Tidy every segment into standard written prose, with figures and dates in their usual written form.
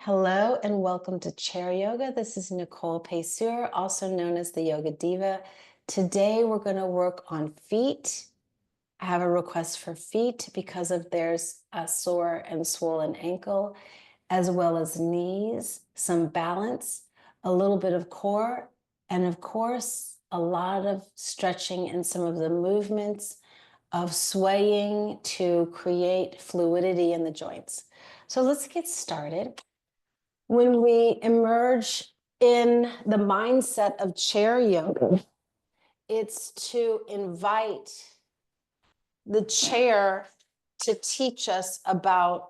Hello and welcome to Chair Yoga. This is Nicole Paysur, also known as the Yoga Diva. Today we're going to work on feet. I have a request for feet because of there's a sore and swollen ankle, as well as knees, some balance, a little bit of core, and of course, a lot of stretching in some of the movements of swaying to create fluidity in the joints. So let's get started. When we emerge in the mindset of chair yoga, it's to invite the chair to teach us about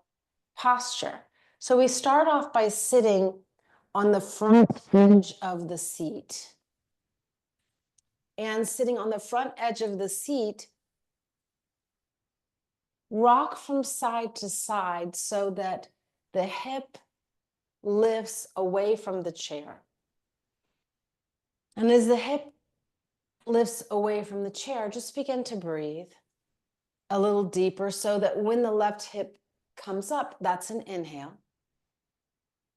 posture. So we start off by sitting on the front edge of the seat. And sitting on the front edge of the seat, rock from side to side so that the hip lifts away from the chair. And as the hip lifts away from the chair, just begin to breathe a little deeper so that when the left hip comes up, that's an inhale.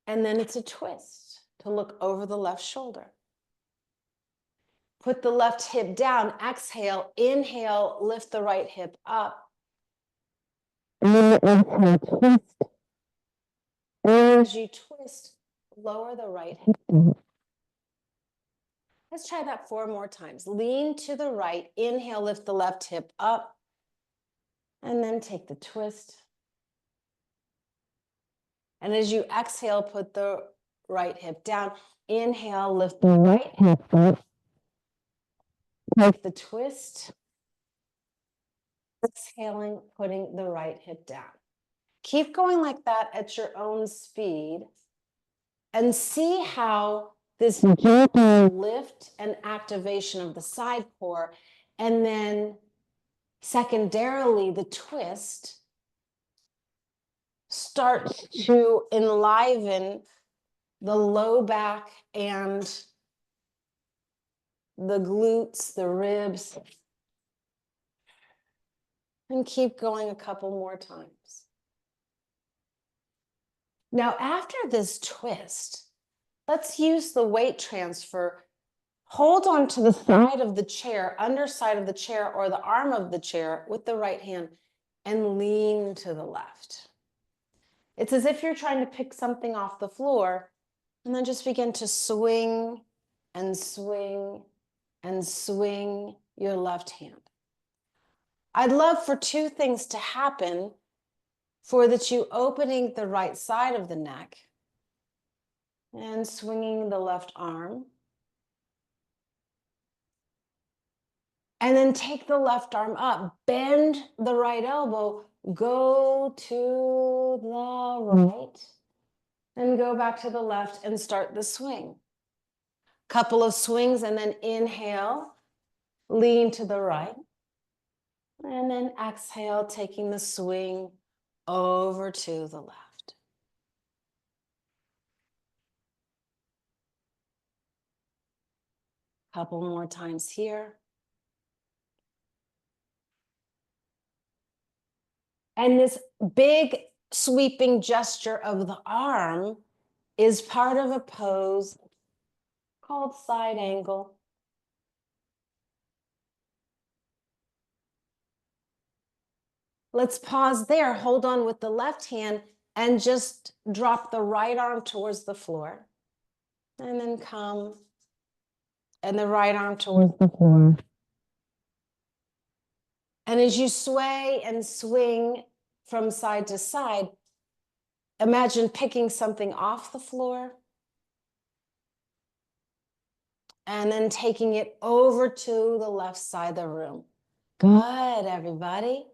And then it's a twist to look over the left shoulder. Put the left hip down, exhale, inhale, lift the right hip up. And then exhale, twist. And as you twist, lower the right hip down. Let's try that 4 more times. Lean to the right, inhale, lift the left hip up, and then take the twist. And as you exhale, put the right hip down. Inhale, lift the right hip up. Take the twist. Exhaling, putting the right hip down. Keep going like that at your own speed and see how this gentle lift and activation of the side core, and then secondarily the twist, starts to enliven the low back and the glutes, the ribs, and keep going a couple more times. Now, after this twist, let's use the weight transfer. Hold on to the side of the chair, underside of the chair, or the arm of the chair with the right hand and lean to the left. It's as if you're trying to pick something off the floor and then just begin to swing and swing and swing your left hand. I'd love for 2 things to happen for that you opening the right side of the neck and swinging the left arm. And then take the left arm up, bend the right elbow, go to the right, and go back to the left and start the swing. Couple of swings and then inhale, lean to the right. And then exhale, taking the swing over to the left. Couple more times here. And this big sweeping gesture of the arm is part of a pose called side angle. Let's pause there, hold on with the left hand, and just drop the right arm towards the floor. And then come, and the right arm towards the floor. And as you sway and swing from side to side, imagine picking something off the floor and then taking it over to the left side of the room. Good, everybody.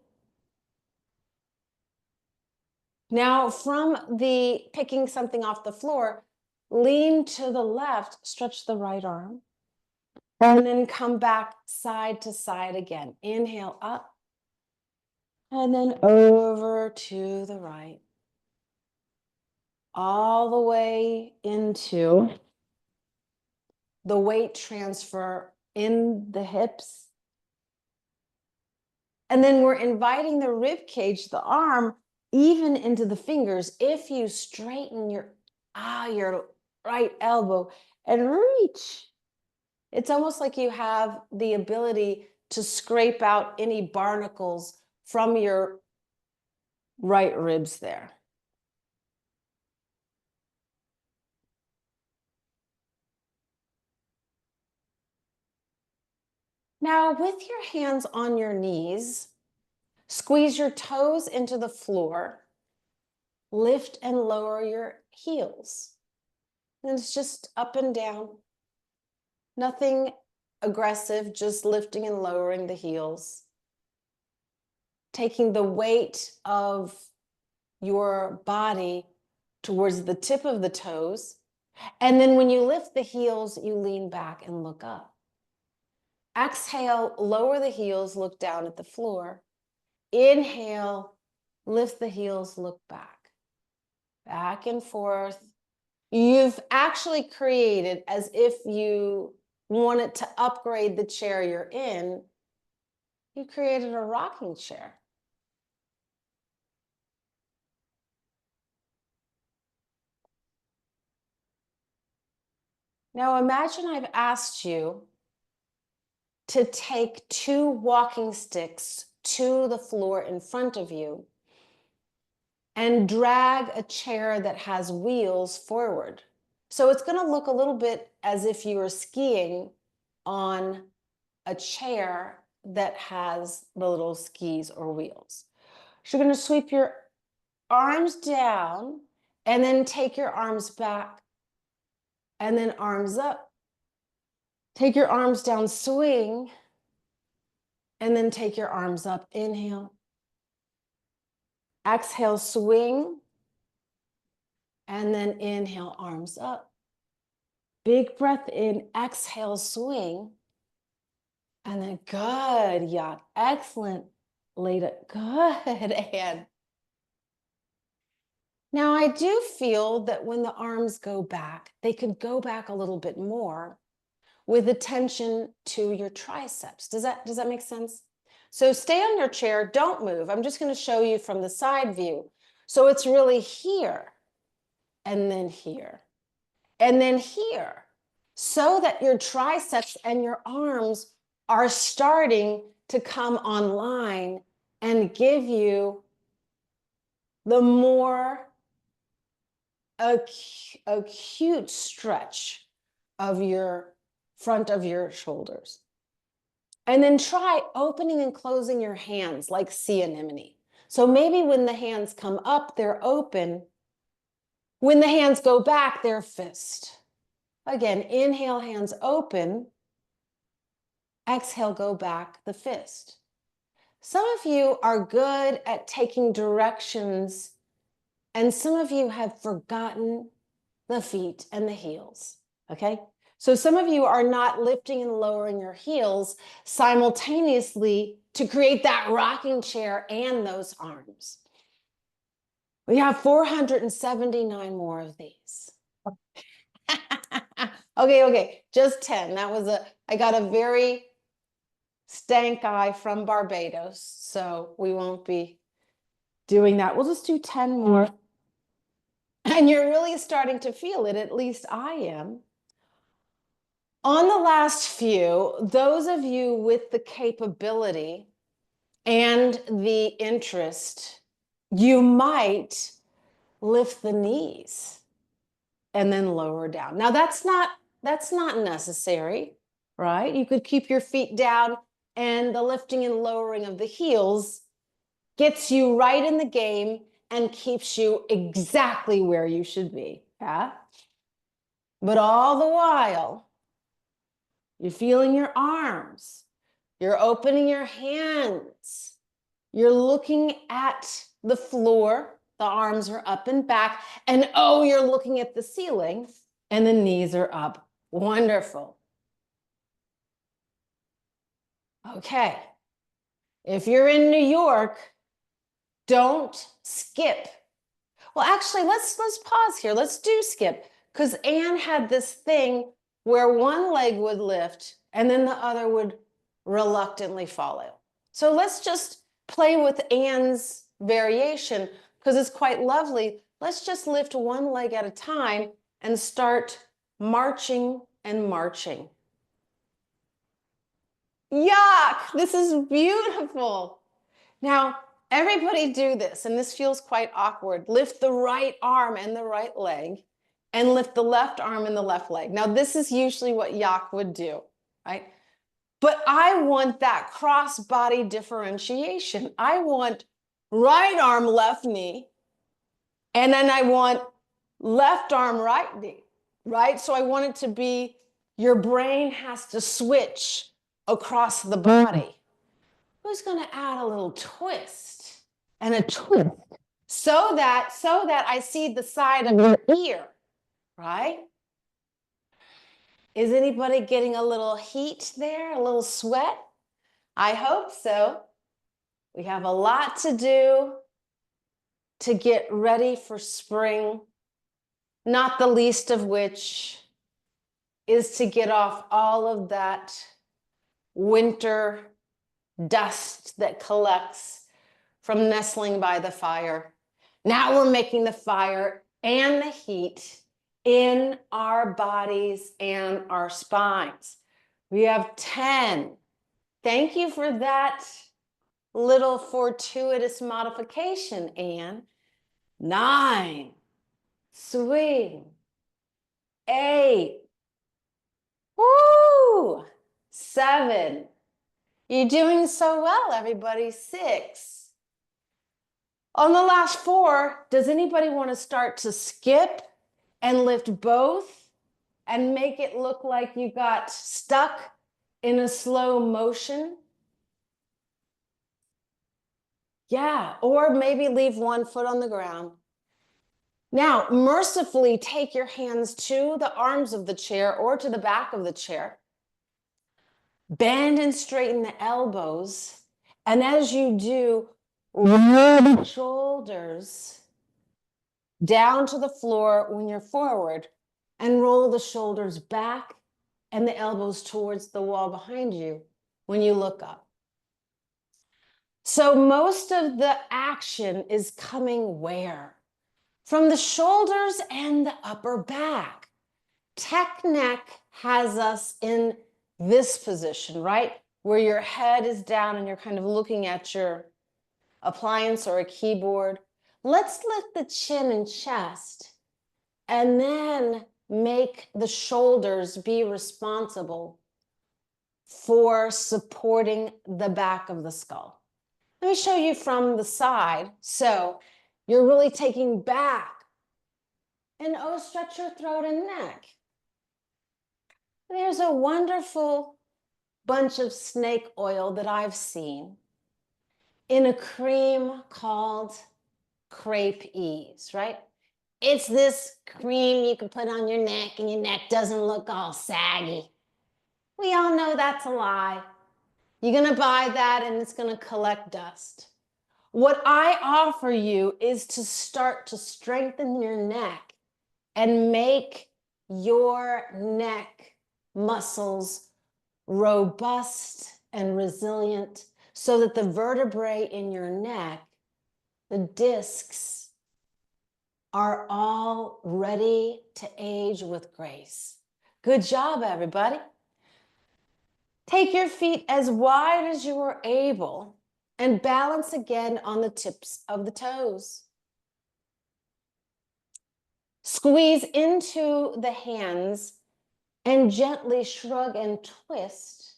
Now, from the picking something off the floor, lean to the left, stretch the right arm, and then come back side to side again. Inhale up, and then over to the right. All the way into the weight transfer in the hips. And then we're inviting the rib cage, the arm, even into the fingers. If you straighten your your right elbow, and reach. It's almost like you have the ability to scrape out any barnacles from your right ribs there. Now, with your hands on your knees, squeeze your toes into the floor, lift and lower your heels. And it's just up and down. Nothing aggressive, just lifting and lowering the heels. Taking the weight of your body towards the tip of the toes. And then when you lift the heels, you lean back and look up. Exhale, lower the heels, look down at the floor. Inhale, lift the heels, look back. Back and forth. You've actually created, as if you wanted to upgrade the chair you're in, you created a rocking chair. Now imagine I've asked you to take 2 walking sticks to the floor in front of you and drag a chair that has wheels forward. So it's going to look a little bit as if you were skiing on a chair that has the little skis or wheels. So you're going to sweep your arms down and then take your arms back and then arms up. Take your arms down, swing, and then take your arms up. Inhale. Exhale, swing. And then inhale, arms up. Big breath in, exhale, swing. And then good, yacht. Excellent. Later, good. And now I do feel that when the arms go back, they could go back a little bit more with attention to your triceps. Does that make sense? So stay on your chair, don't move. I'm just going to show you from the side view. So it's really here, and then here, and then here, so that your triceps and your arms are starting to come online and give you the more acute stretch of your front of your shoulders. And then try opening and closing your hands like sea anemone. So maybe when the hands come up, they're open. When the hands go back, they're fist. Again, inhale, hands open. Exhale, go back, the fist. Some of you are good at taking directions, and some of you have forgotten the feet and the heels, okay? So some of you are not lifting and lowering your heels simultaneously to create that rocking chair and those arms. We have 479 more of these. Okay, just 10. I got a very stank eye from Barbados, so we won't be doing that. We'll just do 10 more. And you're really starting to feel it, at least I am. On the last few, those of you with the capability and the interest, you might lift the knees and then lower down. Now that's not necessary, right? You could keep your feet down, and the lifting and lowering of the heels gets you right in the game and keeps you exactly where you should be, yeah? But all the while, you're feeling your arms, you're opening your hands, you're looking at the floor, the arms are up and back, and oh, you're looking at the ceiling, and the knees are up. Wonderful. Okay. If you're in New York, don't skip. Well, actually, let's pause here. Let's do skip, because Anne had this thing where one leg would lift and then the other would reluctantly follow. So let's just play with Anne's variation, because it's quite lovely. Let's just lift one leg at a time and start marching and marching. Yuck, this is beautiful. Now, everybody do this, and this feels quite awkward. Lift the right arm and the right leg, and lift the left arm and the left leg. Now, this is usually what yak would do, right? But I want that cross-body differentiation. I want right arm, left knee, and then I want left arm, right knee, right? So I want it to be, your brain has to switch across the body. Who's going to add a little twist and a twist so that I see the side of your ear, right? Is anybody getting a little heat there, a little sweat? I hope so. We have a lot to do to get ready for spring, not the least of which is to get off all of that winter dust that collects from nestling by the fire. Now we're making the fire and the heat in our bodies and our spines. We have 10. Thank you for that little fortuitous modification, Anne. 9. Swing. 8. Woo! 7. You're doing so well, everybody. 6. On the last 4, does anybody want to start to skip and lift both and make it look like you got stuck in a slow motion? Yeah, or maybe leave one foot on the ground. Now, mercifully take your hands to the arms of the chair or to the back of the chair. Bend and straighten the elbows. And as you do, roll the shoulders down to the floor when you're forward, and roll the shoulders back and the elbows towards the wall behind you when you look up. So most of the action is coming where? From the shoulders and the upper back. Tech neck has us in this position, right? Where your head is down and you're kind of looking at your appliance or a keyboard. Let's lift the chin and chest and then make the shoulders be responsible for supporting the back of the skull. Let me show you from the side. So you're really taking back. And oh, stretch your throat and neck. There's a wonderful bunch of snake oil that I've seen in a cream called Crepe Ease, right? It's this cream you can put on your neck and your neck doesn't look all saggy. We all know that's a lie. You're going to buy that and it's going to collect dust. What I offer you is to start to strengthen your neck and make your neck muscles robust and resilient so that the vertebrae in your neck, the discs, are all ready to age with grace. Good job, everybody. Take your feet as wide as you are able and balance again on the tips of the toes. Squeeze into the hands and gently shrug and twist.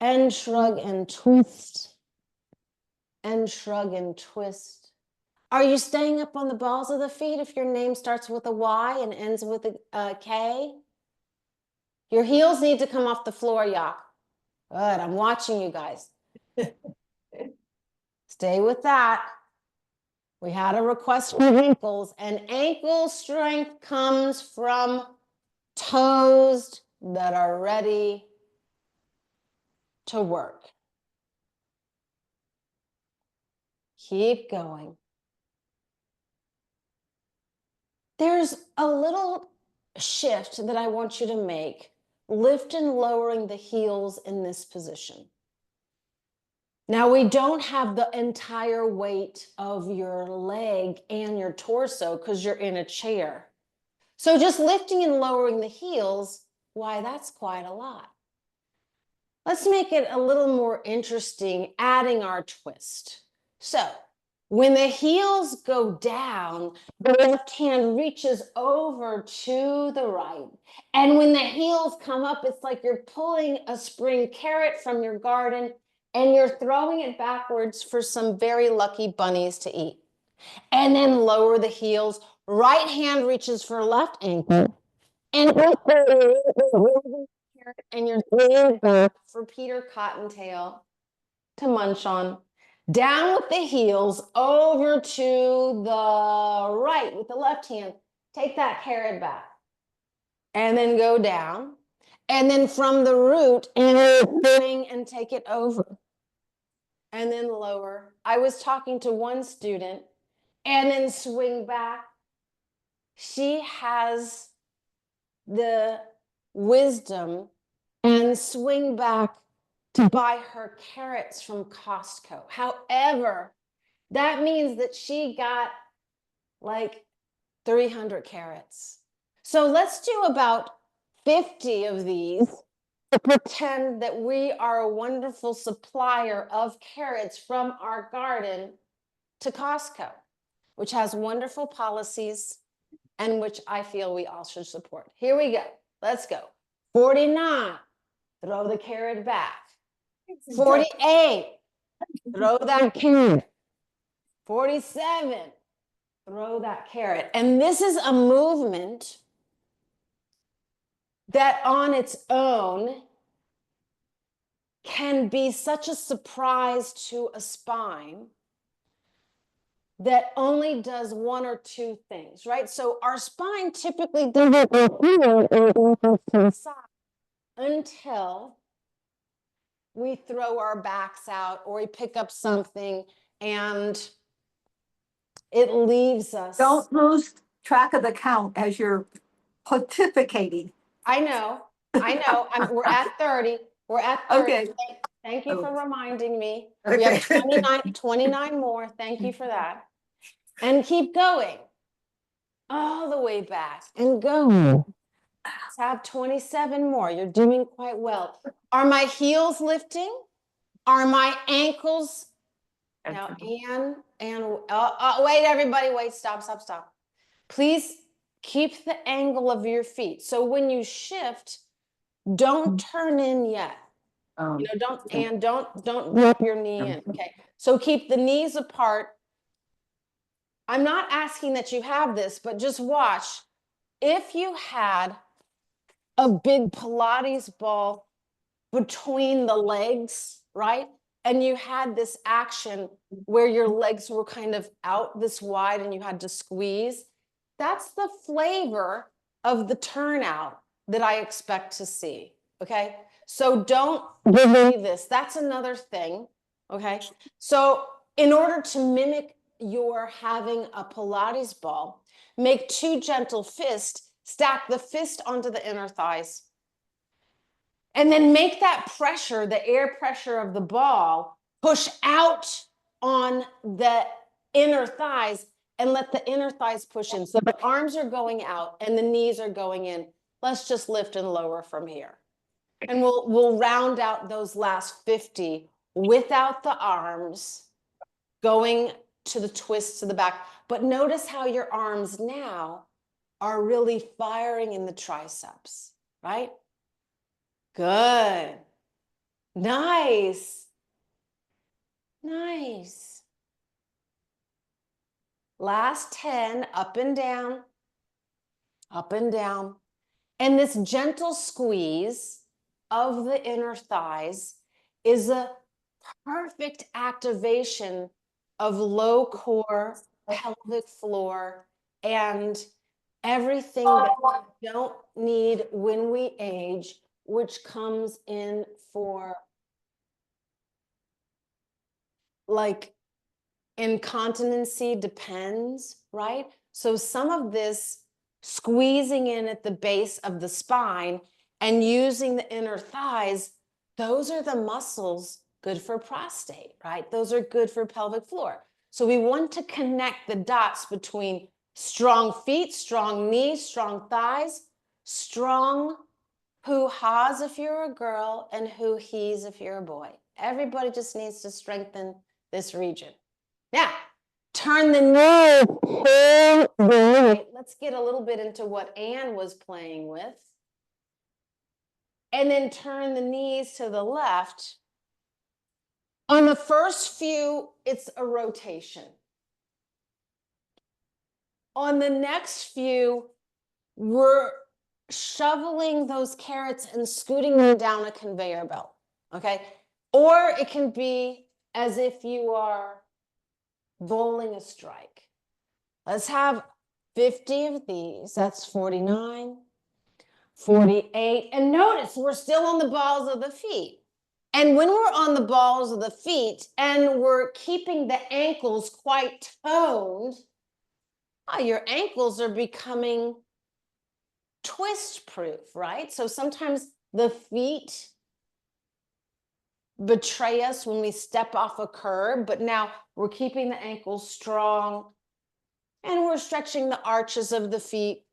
And shrug and twist. And shrug and twist. Are you staying up on the balls of the feet if your name starts with a Y and ends with a K? Your heels need to come off the floor, Yak. Good, I'm watching you guys. Stay with that. We had a request for ankles, and ankle strength comes from toes that are ready to work. Keep going. There's a little shift that I want you to make, lift and lowering the heels in this position. Now we don't have the entire weight of your leg and your torso because you're in a chair. So just lifting and lowering the heels, why, that's quite a lot. Let's make it a little more interesting, adding our twist. So when the heels go down, the left hand reaches over to the right. And when the heels come up, it's like you're pulling a spring carrot from your garden and you're throwing it backwards for some very lucky bunnies to eat. And then lower the heels. Right hand reaches for left ankle. And you're leaning back for Peter Cottontail to munch on. Down with the heels, over to the right with the left hand. Take that carrot back. And then go down. And then from the root, and take it over. And then lower. I was talking to one student, and then swing back. She has the wisdom and swing back to buy her carrots from Costco. However, that means that she got like 300 carrots. So let's do about 50 of these to pretend that we are a wonderful supplier of carrots from our garden to Costco, which has wonderful policies and which I feel we all should support. Here we go. Let's go. 49, throw the carrot back. 48, throw that carrot. 47, throw that carrot. And this is a movement that on its own can be such a surprise to a spine that only does one or two things, right? So our spine typically doesn't go to the side until we throw our backs out or we pick up something and it leaves us. Don't lose track of the count as you're pontificating. I know. We're at 30. We're at 30. Okay. Thank you for reminding me. Okay. We have 29 more. Thank you for that. And keep going all the way back and go. Let's have 27 more. You're doing quite well. Are my heels lifting? Are my ankles? Now, wait, everybody, wait, stop. Please keep the angle of your feet. So when you shift, don't turn in yet. Don't drop your knee in. Okay. So keep the knees apart. I'm not asking that you have this, but just watch. If you had a big Pilates ball between the legs, right? And you had this action where your legs were kind of out this wide and you had to squeeze. That's the flavor of the turnout that I expect to see, okay? So don't believe this. That's another thing, okay? So in order to mimic your having a Pilates ball, make two gentle fists, stack the fist onto the inner thighs. And then make that pressure, the air pressure of the ball, push out on the inner thighs and let the inner thighs push in. So the arms are going out and the knees are going in. Let's just lift and lower from here. And we'll round out those last 50 without the arms going to the twist to the back. But notice how your arms now are really firing in the triceps, right? Good. Nice. Last 10, up and down, up and down. And this gentle squeeze of the inner thighs is a perfect activation of low core, pelvic floor, and everything that we don't need when we age, which comes in for like incontinency depends, right? So some of this squeezing in at the base of the spine and using the inner thighs, those are the muscles good for prostate, right? Those are good for pelvic floor. So we want to connect the dots between strong feet, strong knees, strong thighs, strong hoo-ha's if you're a girl, and hoo-he's if you're a boy. Everybody just needs to strengthen this region. Now, turn the knee. Let's get a little bit into what Anne was playing with. And then turn the knees to the left. On the first few, it's a rotation. On the next few, we're shoveling those carrots and scooting them down a conveyor belt, okay? Or it can be as if you are bowling a strike. Let's have 50 of these. That's 49, 48. And notice we're still on the balls of the feet. And when we're on the balls of the feet and we're keeping the ankles quite toned, your ankles are becoming twist proof, right? So sometimes the feet betray us when we step off a curb, but now we're keeping the ankles strong and we're stretching the arches of the feet.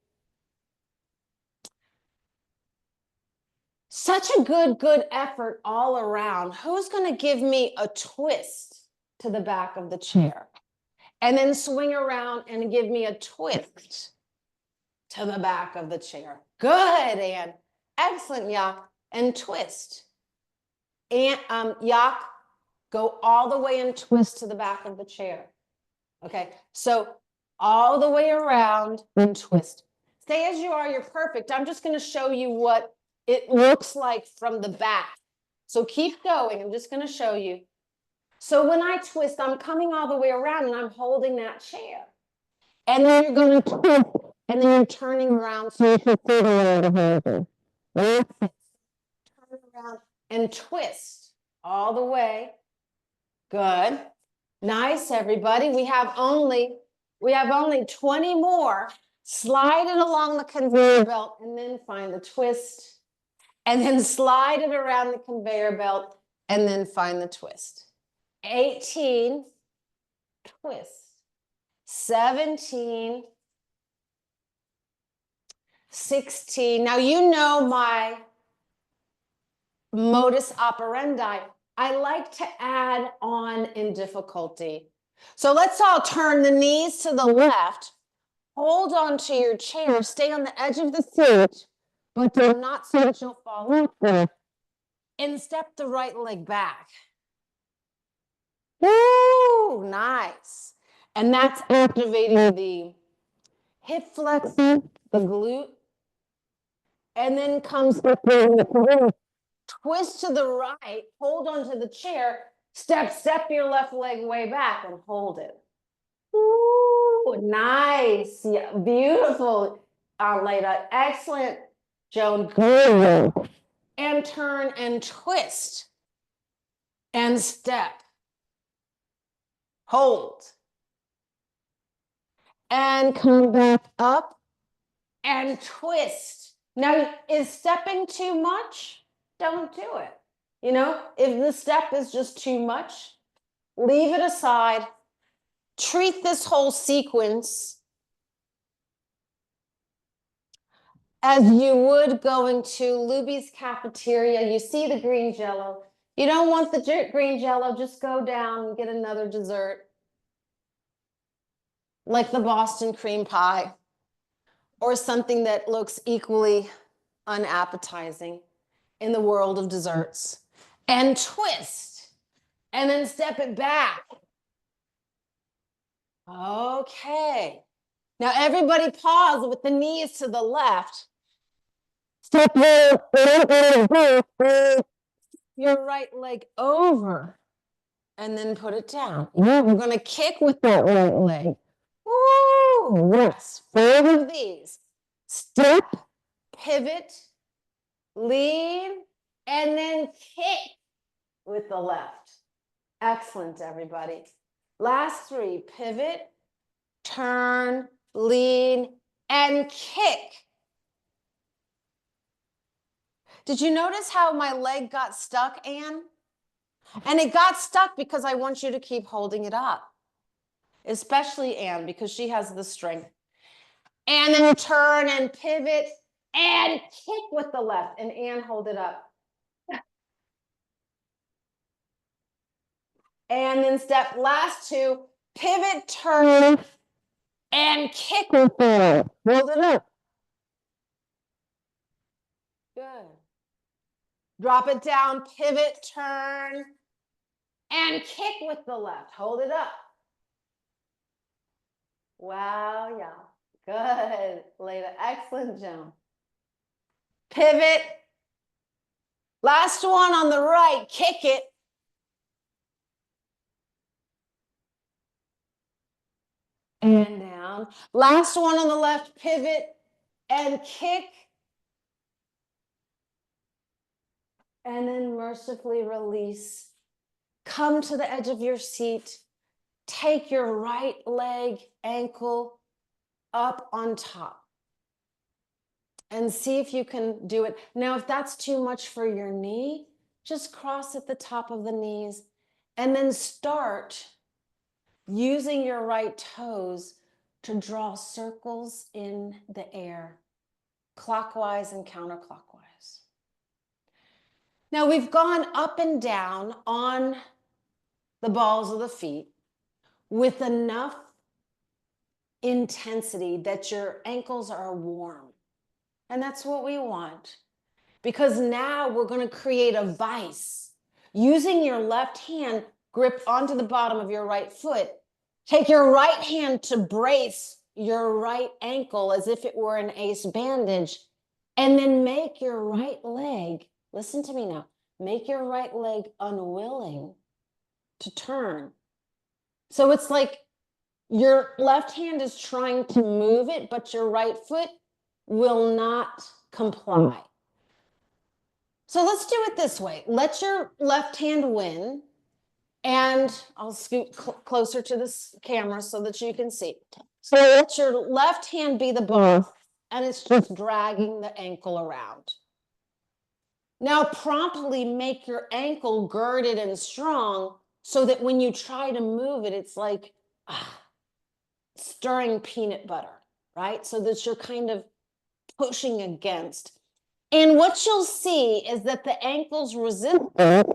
Such a good effort all around. Who's going to give me a twist to the back of the chair? And then swing around and give me a twist to the back of the chair. Good, Anne. Excellent, Yak. And twist. And Yak, go all the way and twist to the back of the chair. Okay, so all the way around and twist. Stay as you are, you're perfect. I'm just going to show you what it looks like from the back. So keep going. I'm just going to show you. So when I twist, I'm coming all the way around and I'm holding that chair. And then you're going to twist, and then you're turning around so you can see the way to hold it. Turn around and twist all the way. Good. Nice, everybody. We have only 20 more. Slide it along the conveyor belt and then find the twist. And then slide it around the conveyor belt and then find the twist. 18, twist. 17, 16. Now you know my modus operandi. I like to add on in difficulty. So let's all turn the knees to the left. Hold on to your chair. Stay on the edge of the seat, but do not so that you'll fall over. And step the right leg back. Woo, nice. And that's activating the hip flexor, the glute. And then comes the twist to the right, hold onto the chair, step your left leg way back and hold it. Ooh, nice. Yeah, beautiful, Layla. Excellent, Joan. Good. And turn and twist and step. Hold. And come back up and twist. Now, is stepping too much? Don't do it. You know, if the step is just too much, leave it aside. Treat this whole sequence as you would going to Luby's cafeteria. You see the green jello. You don't want the green jello, just go down and get another dessert, like the Boston cream pie, or something that looks equally unappetizing in the world of desserts. And twist, and then step it back. Okay. Now everybody pause with the knees to the left. Step your right leg over and then put it down. Yeah, we're going to kick with that right leg. Woo! Yes, 4 of these. Step, pivot, lean, and then kick with the left. Excellent, everybody. Last 3, pivot, turn, lean, and kick. Did you notice how my leg got stuck, Anne? And it got stuck because I want you to keep holding it up, especially Anne, because she has the strength. And then turn and pivot and kick with the left. And Anne, hold it up. And then step last two, pivot, turn, and kick with the left. Hold it up. Good. Drop it down, pivot, turn, and kick with the left. Hold it up. Wow, yeah. Good, Leda. Excellent job. Pivot. Last one on the right, kick it. And down. Last one on the left, pivot and kick. And then mercifully release. Come to the edge of your seat. Take your right leg, ankle up on top. And see if you can do it. Now, if that's too much for your knee, just cross at the top of the knees and then start using your right toes to draw circles in the air, clockwise and counterclockwise. Now we've gone up and down on the balls of the feet with enough intensity that your ankles are warm. And that's what we want, because now we're going to create a vice. Using your left hand, grip onto the bottom of your right foot. Take your right hand to brace your right ankle as if it were an ace bandage, and then make your right leg, listen to me now, make your right leg unwilling to turn. So it's like your left hand is trying to move it, but your right foot will not comply. So let's do it this way. Let your left hand win. And I'll scoot closer to this camera so that you can see. So let your left hand be the boss, and it's just dragging the ankle around. Now promptly make your ankle girded and strong so that when you try to move it, it's like stirring peanut butter, right? So that you're kind of pushing against. And what you'll see is that the ankle's resistance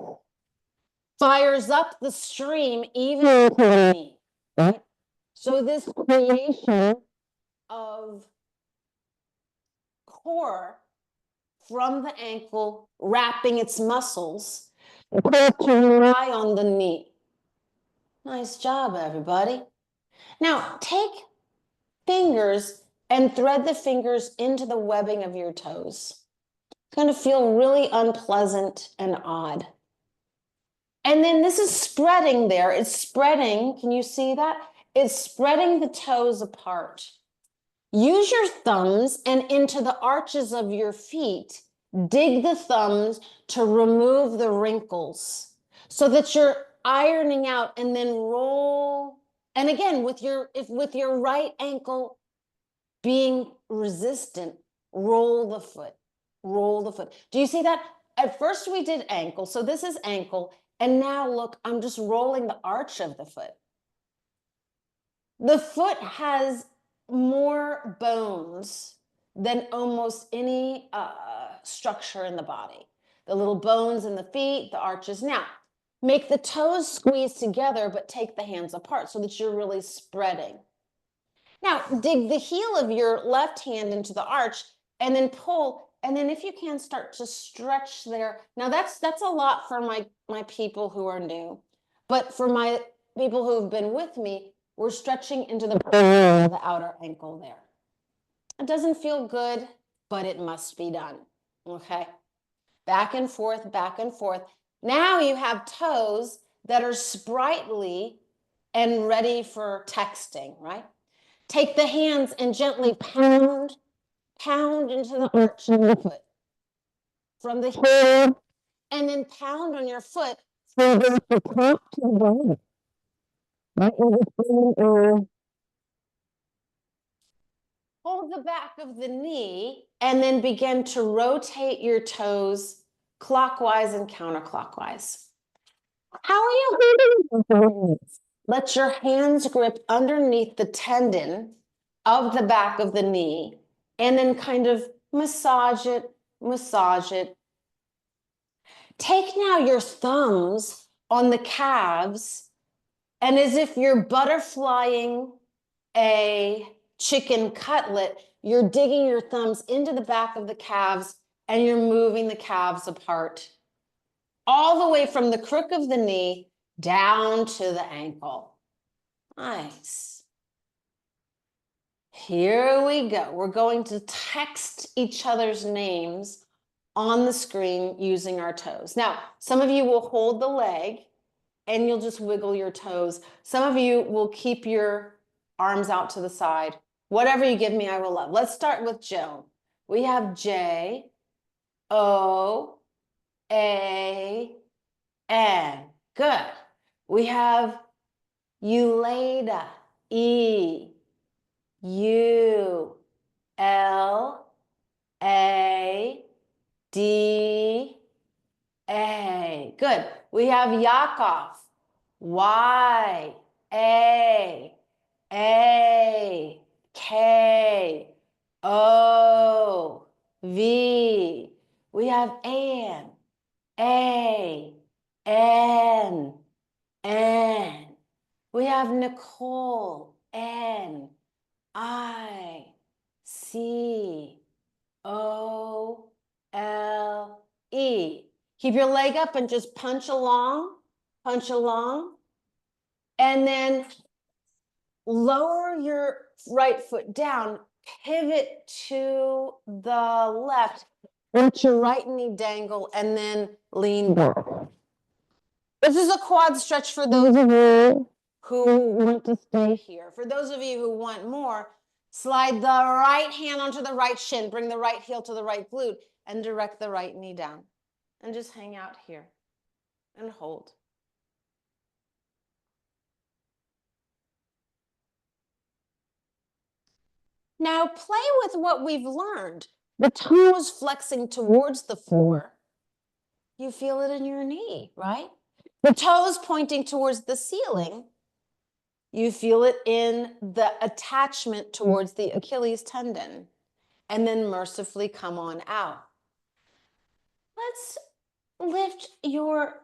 fires up the stream even to the knee, right? So this creation of core from the ankle wrapping its muscles to rely on the knee. Nice job, everybody. Now take fingers and thread the fingers into the webbing of your toes. It's going to feel really unpleasant and odd. And then this is spreading there. It's spreading. Can you see that? It's spreading the toes apart. Use your thumbs and into the arches of your feet, dig the thumbs to remove the wrinkles so that you're ironing out, and then roll. And again, with your right ankle being resistant, roll the foot, roll the foot. Do you see that? At first we did ankle. So this is ankle. And now look, I'm just rolling the arch of the foot. The foot has more bones than almost any structure in the body. The little bones in the feet, the arches. Now, make the toes squeeze together, but take the hands apart so that you're really spreading. Now, dig the heel of your left hand into the arch and then pull. And then if you can, start to stretch there. Now that's a lot for my people who are new. But for my people who've been with me, we're stretching into the outer ankle there. It doesn't feel good, but it must be done. Okay? Back and forth, back and forth. Now you have toes that are sprightly and ready for texting, right? Take the hands and gently pound into the arch of the foot. From the heel, and then pound on your foot from the top to the bottom. Right? Hold the back of the knee and then begin to rotate your toes clockwise and counterclockwise. How are you holding your knees? Let your hands grip underneath the tendon of the back of the knee and then kind of massage it, massage it. Take now your thumbs on the calves, and as if you're butterflying a chicken cutlet, you're digging your thumbs into the back of the calves and you're moving the calves apart, all the way from the crook of the knee down to the ankle. Nice. Here we go. We're going to text each other's names on the screen using our toes. Now, some of you will hold the leg and you'll just wiggle your toes. Some of you will keep your arms out to the side. Whatever you give me, I will love. Let's start with Joan. We have J, O, A, N. Good. We have Uleda, E, U, L, A, D, A. Good. We have Yakov. Y, A, K, O, V. We have Ann. A, N, N. We have Nicole. N, I, C, O, L, E. Keep your leg up and just punch along, and then lower your right foot down, pivot to the left, let your right knee dangle, and then lean back. This is a quad stretch for those of you who want to stay here. For those of you who want more, slide the right hand onto the right shin, bring the right heel to the right glute, and direct the right knee down. And just hang out here and hold. Now play with what we've learned. The toes flexing towards the floor. You feel it in your knee, right? The toes pointing towards the ceiling. You feel it in the attachment towards the Achilles tendon. And then mercifully come on out. Let's lift your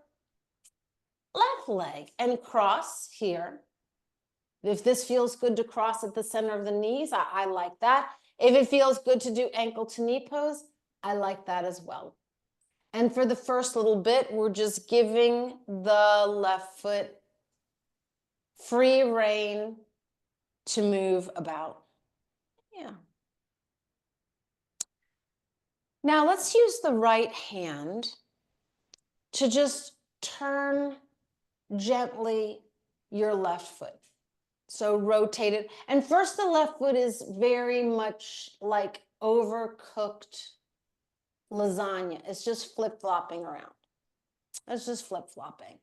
left leg and cross here. If this feels good to cross at the center of the knees, I like that. If it feels good to do ankle to knee pose, I like that as well. And for the first little bit, we're just giving the left foot free rein to move about. Yeah. Now let's use the right hand to just turn gently your left foot. So rotate it. And first, the left foot is very much like overcooked lasagna. It's just flip-flopping around. It's just flip-flopping.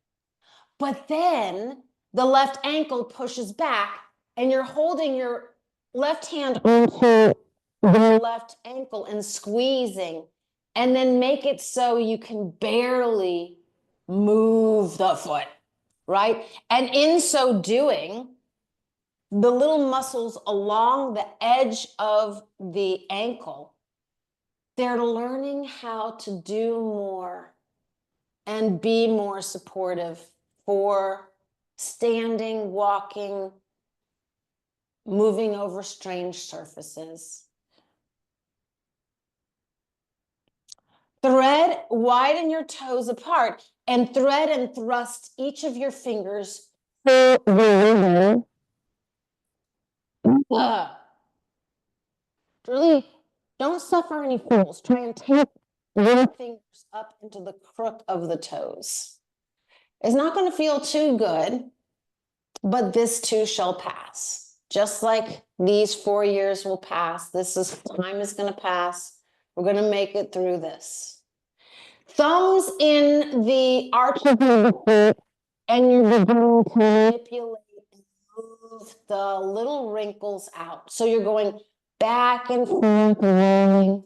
But then the left ankle pushes back and you're holding your left hand onto the left ankle and squeezing, and then make it so you can barely move the foot, right? And in so doing, the little muscles along the edge of the ankle, they're learning how to do more and be more supportive for standing, walking, moving over strange surfaces. Thread, widen your toes apart, and thread and thrust each of your fingers through the rhythm. Really, don't suffer any fools. Try and take your fingers up into the crook of the toes. It's not going to feel too good, but this too shall pass. Just like these 4 years will pass, time is going to pass. We're going to make it through this. Thumbs in the arch of the foot, and you're beginning to manipulate and move the little wrinkles out. So you're going back and forth, rolling.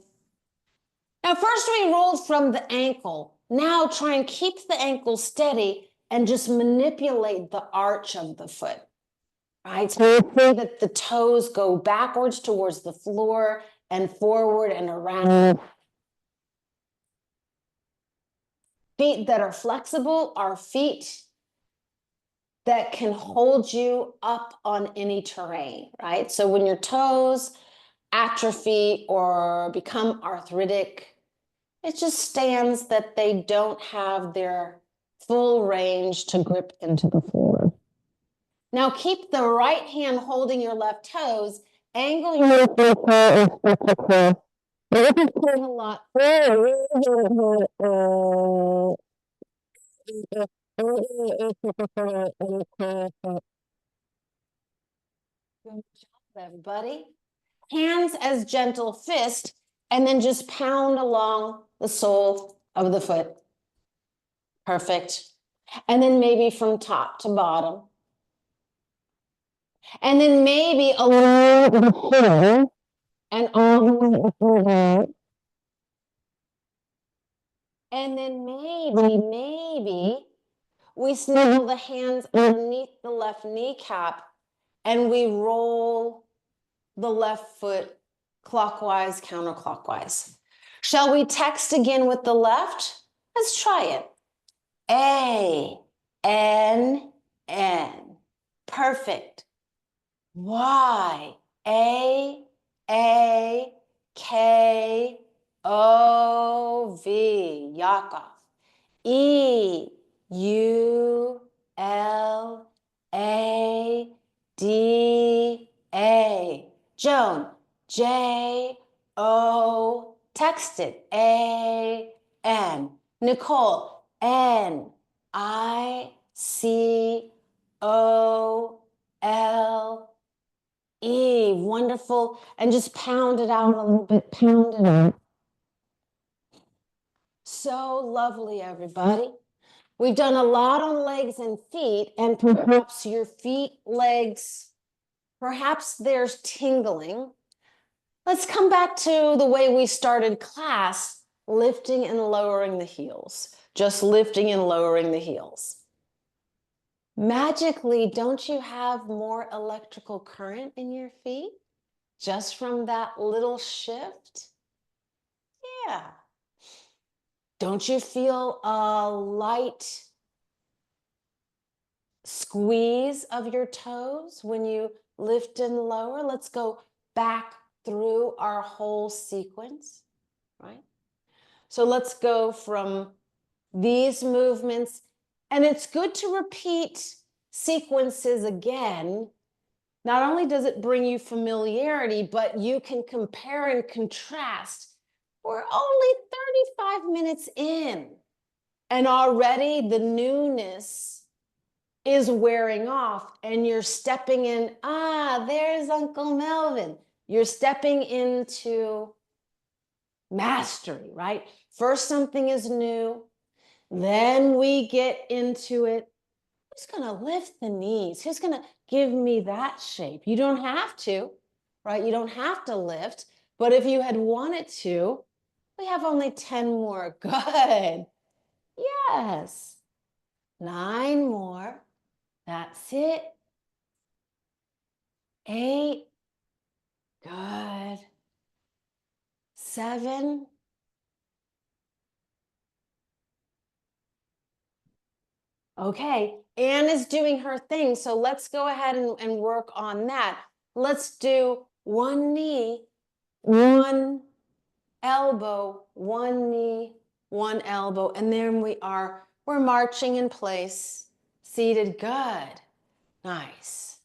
Now, first we rolled from the ankle. Now try and keep the ankle steady and just manipulate the arch of the foot, right? So you see that the toes go backwards towards the floor and forward and around. Feet that are flexible are feet that can hold you up on any terrain, right? So when your toes atrophy or become arthritic, it just stands that they don't have their full range to grip into the floor. Now keep the right hand holding your left toes, angle your left toe and step across. This is pulling a lot. Good job, everybody. Hands as gentle fist, and then just pound along the sole of the foot. Perfect. And then maybe from top to bottom. And then maybe along the heel and all the way up. And then maybe we snuggle the hands underneath the left kneecap and we roll the left foot clockwise, counterclockwise. Shall we text again with the left? Let's try it. A, N, N. Perfect. Y, A, K, O, V. Yakov. E, U, L, A, D, A. Joan, J, O, text it, A, N. Nicole, N, I, C, O, L, E. Wonderful. And just pound it out a little bit, pound it out. So lovely, everybody. We've done a lot on legs and feet, and perhaps your feet, legs, perhaps there's tingling. Let's come back to the way we started class, lifting and lowering the heels. Just lifting and lowering the heels. Magically, don't you have more electrical current in your feet just from that little shift? Yeah. Don't you feel a light squeeze of your toes when you lift and lower? Let's go back through our whole sequence, right? So let's go from these movements, and it's good to repeat sequences again. Not only does it bring you familiarity, but you can compare and contrast. We're only 35 minutes in, and already the newness is wearing off, and you're stepping in. Ah, there's Uncle Melvin. You're stepping into mastery, right? First, something is new. Then we get into it. Who's going to lift the knees? Who's going to give me that shape? You don't have to, right? You don't have to lift. But if you had wanted to, we have only 10 more. Good. Yes. 9 more. That's it. 8. Good. 7. Okay, Anne is doing her thing, so let's go ahead and work on that. Let's do one knee, one elbow, one knee, one elbow, and then we're marching in place, seated. Good. Nice.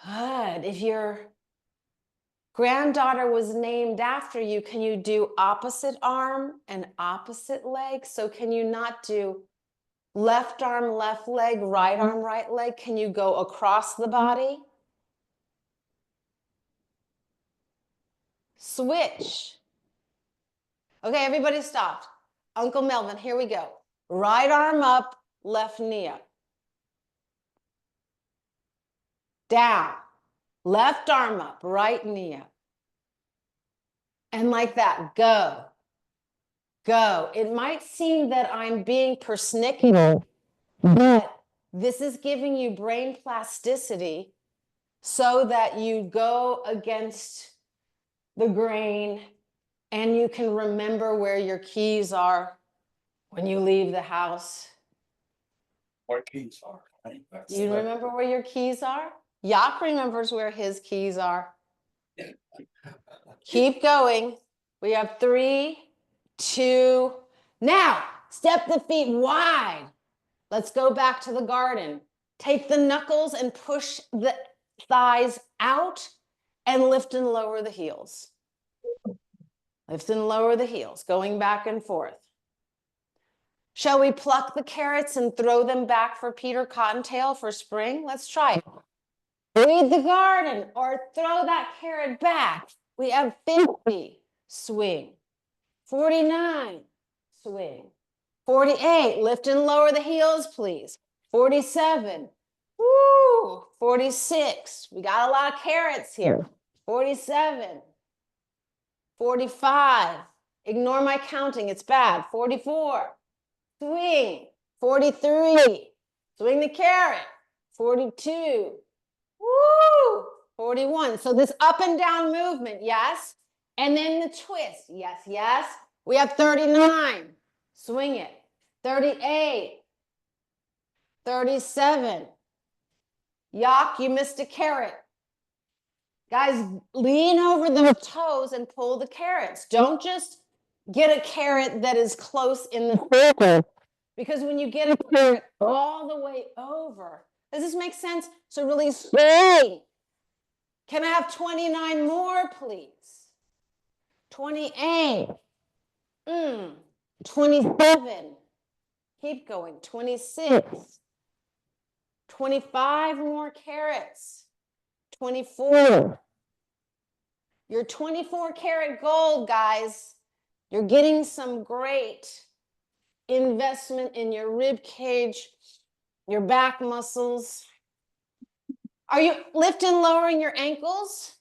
Good. If your granddaughter was named after you, can you do opposite arm and opposite leg? So can you not do left arm, left leg, right arm, right leg? Can you go across the body? Switch. Okay, everybody stopped. Uncle Melvin, here we go. Right arm up, left knee up. Down. Left arm up, right knee up. And like that, go. go. It might seem that I'm being persnickety, but this is giving you brain plasticity so that you go against the grain and you can remember where your keys are when you leave the house. What keys are? You remember where your keys are? Yak remembers where his keys are. Keep going. We have 3, 2. Now, step the feet wide. Let's go back to the garden. Take the knuckles and push the thighs out and lift and lower the heels. Lift and lower the heels, going back and forth. Shall we pluck the carrots and throw them back for Peter Cottontail for spring? Let's try it. Weed the garden or throw that carrot back. We have 50, swing. 49, swing. 48, lift and lower the heels, please. 47, woo. 46, we got a lot of carrots here. 47, 45, ignore my counting, it's bad. 44, swing. 43, swing the carrot. 42, woo. 41, so this up and down movement, yes? And then the twist, yes, yes. We have 39, swing it. 38, 37. Yak, you missed a carrot. Guys, lean over the toes and pull the carrots. Don't just get a carrot that is close in the circle, because when you get a carrot all the way over, does this make sense? So really swing. Can I have 29 more, please? 28. 27. Keep going. 26. 25 more carrots. 24. You're 24 karat gold, guys. You're getting some great investment in your rib cage, your back muscles. Are you lifting and lowering your ankles?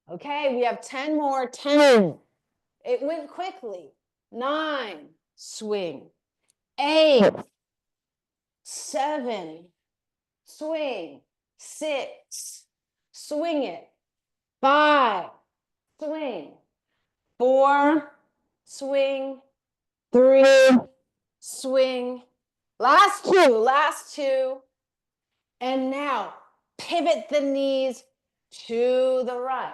Okay, we have 10 more. 10. It went quickly. 9, swing. 8, 7, swing. 6, swing it. 5, swing. 4, swing. 3, swing. Last two. And now pivot the knees to the right.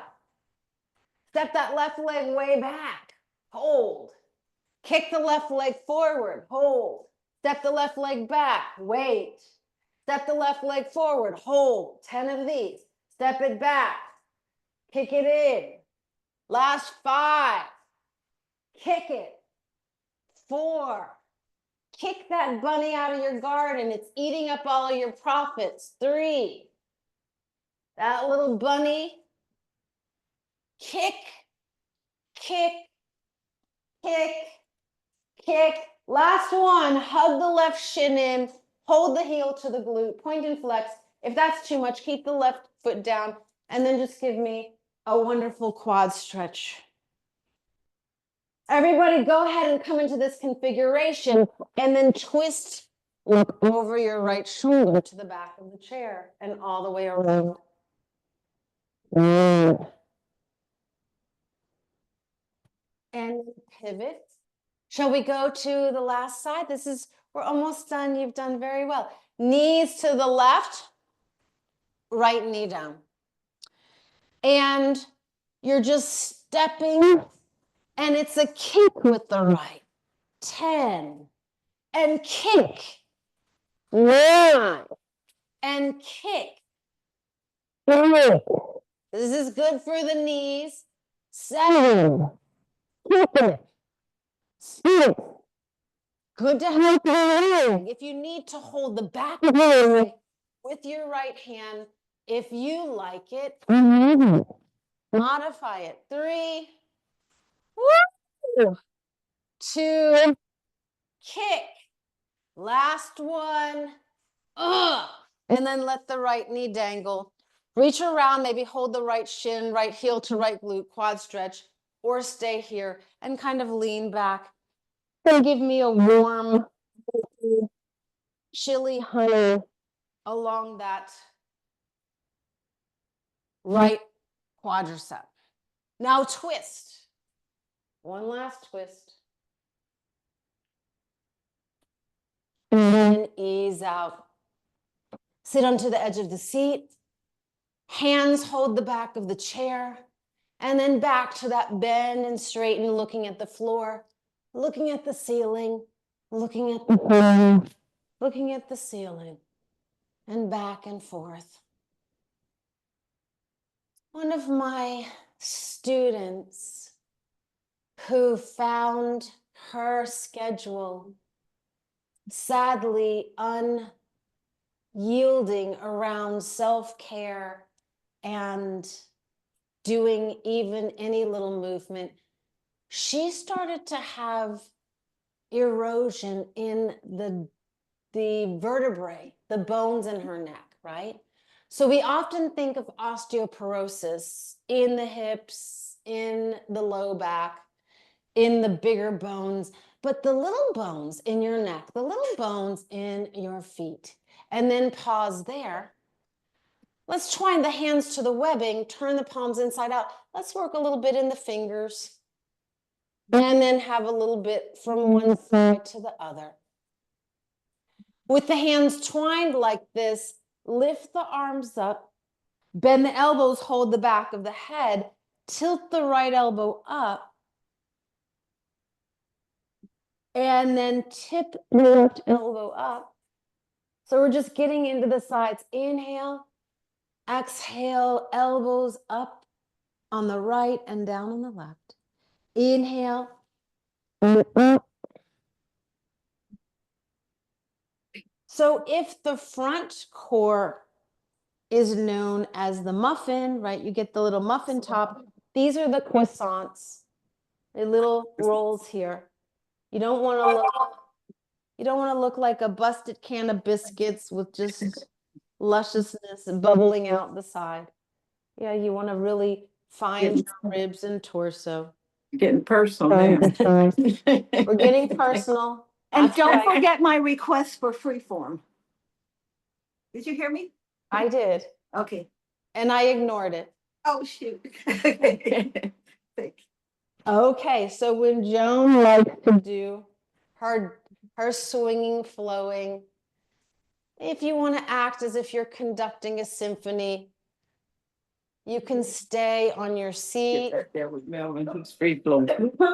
Step that left leg way back. Hold. Kick the left leg forward. Hold. Step the left leg back. Wait. Step the left leg forward. Hold. 10 of these. Step it back. Kick it in. Last 5. Kick it. 4. Kick that bunny out of your garden. It's eating up all of your profits. 3. That little bunny. Kick, kick, kick, kick. Last one. Hug the left shin in. Hold the heel to the glute. Point and flex. If that's too much, keep the left foot down. And then just give me a wonderful quad stretch. Everybody go ahead and come into this configuration and then twist, look over your right shoulder to the back of the chair and all the way around. And pivot. Shall we go to the last side? We're almost done. You've done very well. Knees to the left, right knee down. And you're just stepping, and it's a kick with the right. 10. And kick. 9. And kick. 3. This is good for the knees. 7. Keep it. 6. Good to help your leg. If you need to hold the back of your leg with your right hand, if you like it, modify it. 3. Woo! 2. Kick. Last one. And then let the right knee dangle. Reach around, maybe hold the right shin, right heel to right glute, quad stretch, or stay here and kind of lean back. And give me a warm, chilly honey along that right quadricep. Now twist. One last twist. And ease out. Sit onto the edge of the seat. Hands hold the back of the chair. And then back to that bend and straighten, looking at the floor, looking at the ceiling, looking at the floor, looking at the ceiling, and back and forth. One of my students who found her schedule sadly unyielding around self-care and doing even any little movement, she started to have erosion in the vertebrae, the bones in her neck, right? So we often think of osteoporosis in the hips, in the low back, in the bigger bones, but the little bones in your neck, the little bones in your feet. And then pause there. Let's twine the hands to the webbing, turn the palms inside out. Let's work a little bit in the fingers. And then have a little bit from one side to the other. With the hands twined like this, lift the arms up, bend the elbows, hold the back of the head, tilt the right elbow up, and then tip the left elbow up. So we're just getting into the sides. Inhale, exhale, elbows up on the right and down on the left. Inhale, up. So if the front core is known as the muffin, right? You get the little muffin top. These are the croissants, the little rolls here. You don't want to look like a busted can of biscuits with just lusciousness bubbling out the side. Yeah, you want to really find your ribs and torso. Getting personal there. We're getting personal. And That's don't right. forget my request for freeform. Did you hear me? I did, Okay. and I ignored it. Oh, shoot. Okay, so when Joan likes to do her swinging, flowing, if you want to act as if you're conducting a symphony, you can stay on your seat. There with Melvin, who's free flowing.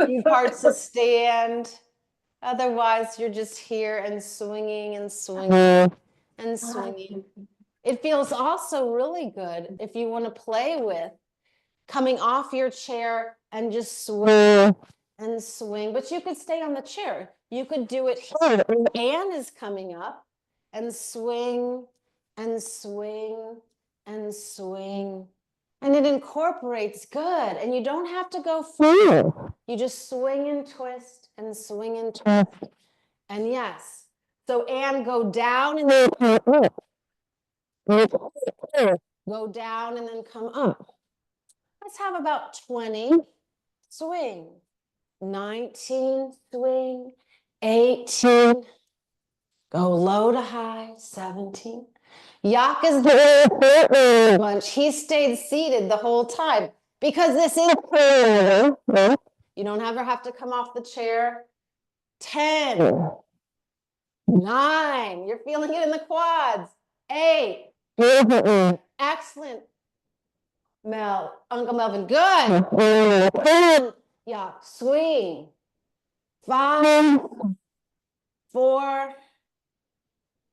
Few parts to stand. Otherwise, you're just here and swinging and swinging and swinging. It feels also really good if you want to play with coming off your chair and just swing and swing. But you could stay on the chair. You could do it here. Anne is coming up and swing and swing and swing. And it incorporates good. And you don't have to go full. You just swing and twist and swing and twist. And yes. So Anne, go down and then come up. Go down and then come up. Let's have about 20. Swing. 19. Swing. 18. Go low to high. 17. Yak is the bunch. He stayed seated the whole time because this is you don't ever have to come off the chair. 10. 9. You're feeling it in the quads. 8. Excellent. Uncle Melvin, good. Yeah, swing. 5, 4,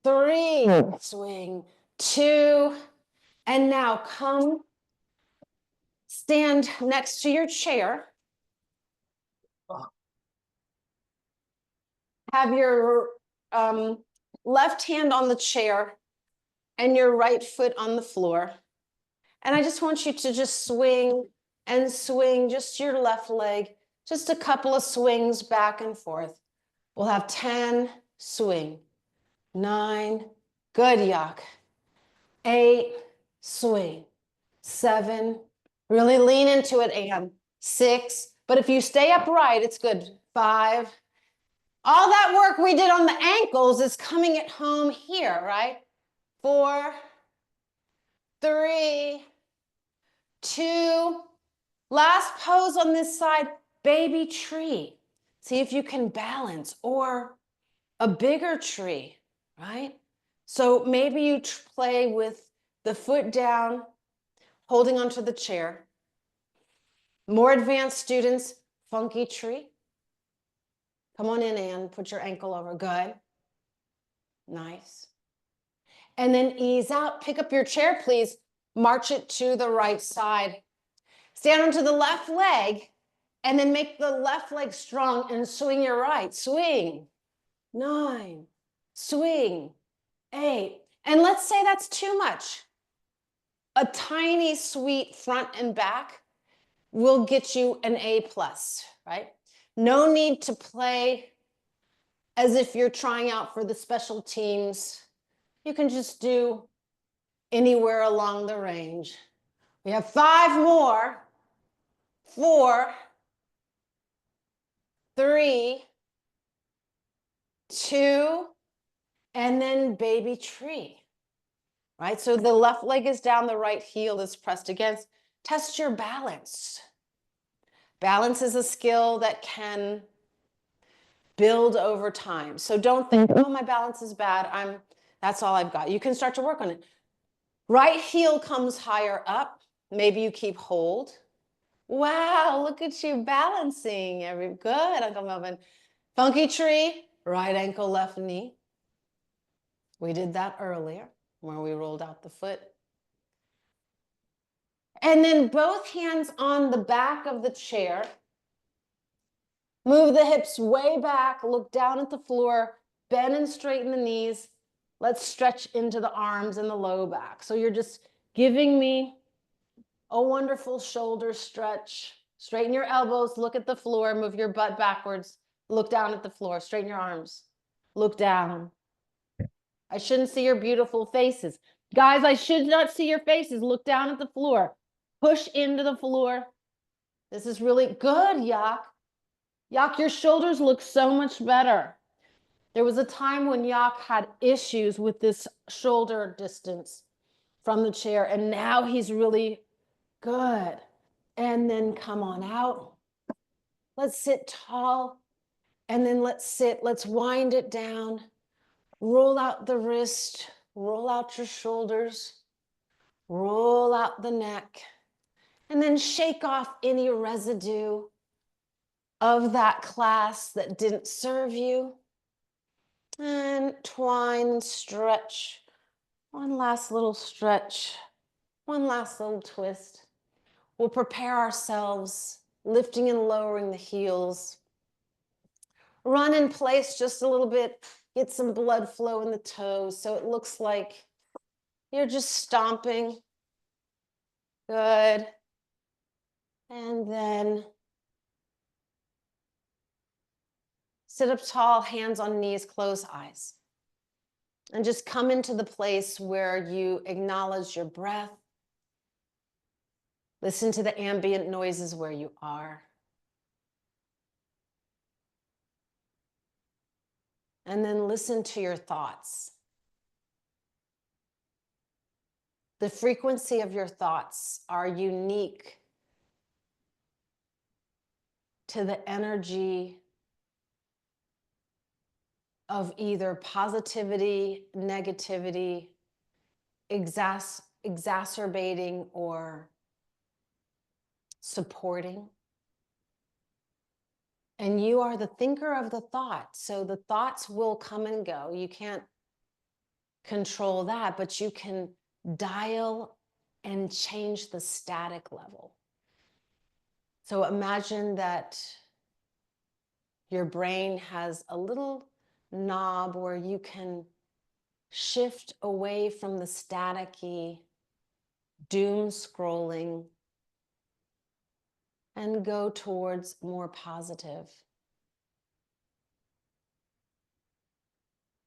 3, swing. 2, and now come stand next to your chair. Have your left hand on the chair and your right foot on the floor. And I just want you to just swing and swing just your left leg, just a couple of swings back and forth. We'll have 10, swing. 9, good, Yak. 8, swing. 7. Really lean into it, Anne. 6. But if you stay upright, it's good. 5. All that work we did on the ankles is coming at home here, right? 4, 3, 2. Last pose on this side, baby tree. See if you can balance, or a bigger tree, right? So maybe you play with the foot down, holding onto the chair. More advanced students, funky tree. Come on in, Anne. Put your ankle over. Good. Nice. And then ease out. Pick up your chair, please. March it to the right side. Stand onto the left leg, and then make the left leg strong and swing your right. Swing. 9. Swing. 8. And let's say that's too much. A tiny, sweet front and back will get you an A+, right? No need to play as if you're trying out for the special teams. You can just do anywhere along the range. We have 5 more. 4, 3, 2, and then baby tree, right? So the left leg is down, the right heel is pressed against. Test your balance. Balance is a skill that can build over time. So don't think, oh, my balance is bad. That's all I've got. You can start to work on it. Right heel comes higher up. Maybe you keep hold. Wow, look at you balancing. Good, Uncle Melvin. Funky tree, right ankle, left knee. We did that earlier where we rolled out the foot. And then both hands on the back of the chair. Move the hips way back, look down at the floor, bend and straighten the knees. Let's stretch into the arms and the low back. So you're just giving me a wonderful shoulder stretch. Straighten your elbows, look at the floor, move your butt backwards, look down at the floor, straighten your arms, look down. I shouldn't see your beautiful faces. Guys, I should not see your faces. Look down at the floor. Push into the floor. This is really good, Yak. Yak, your shoulders look so much better. There was a time when Yak had issues with this shoulder distance from the chair, and now he's really good. And then come on out. Let's sit tall, and then let's sit. Let's wind it down. Roll out the wrist, roll out your shoulders, roll out the neck, and then shake off any residue of that class that didn't serve you. And twine, stretch. One last little stretch, one last little twist. We'll prepare ourselves, lifting and lowering the heels. Run in place just a little bit, get some blood flow in the toes so it looks like you're just stomping. Good. And then sit up tall, hands on knees, close eyes. And just come into the place where you acknowledge your breath. Listen to the ambient noises where you are. And then listen to your thoughts. The frequency of your thoughts are unique to the energy of either positivity, negativity, exacerbating, or supporting. And you are the thinker of the thought. So the thoughts will come and go. You can't control that, but you can dial and change the static level. So imagine that your brain has a little knob where you can shift away from the staticky, doom scrolling, and go towards more positive.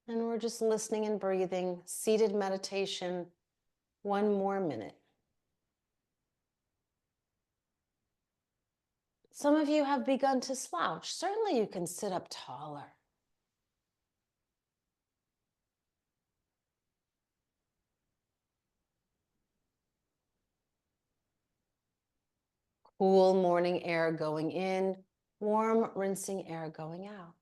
And we're just listening and breathing, seated meditation, 1 more minute. Some of you have begun to slouch. Certainly you can sit up taller. Cool morning air going in, warm rinsing air going out.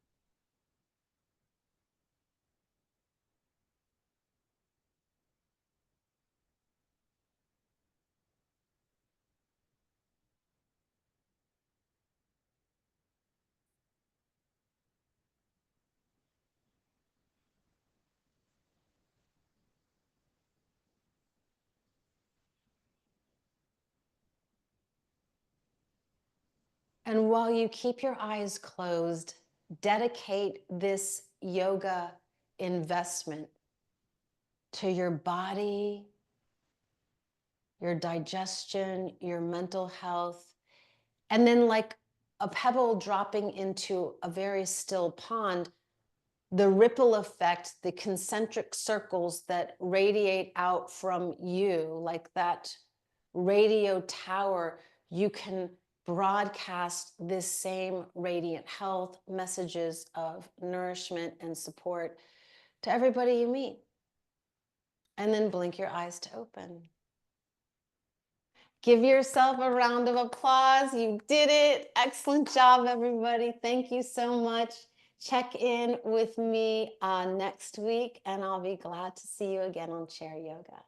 And while you keep your eyes closed, dedicate this yoga investment to your body, your digestion, your mental health. And then, like a pebble dropping into a very still pond, the ripple effect, the concentric circles that radiate out from you, like that radio tower, you can broadcast this same radiant health messages of nourishment and support to everybody you meet. And then blink your eyes to open. Give yourself a round of applause. You did it. Excellent job, everybody. Thank you so much. Check in with me next week, and I'll be glad to see you again on Chair Yoga.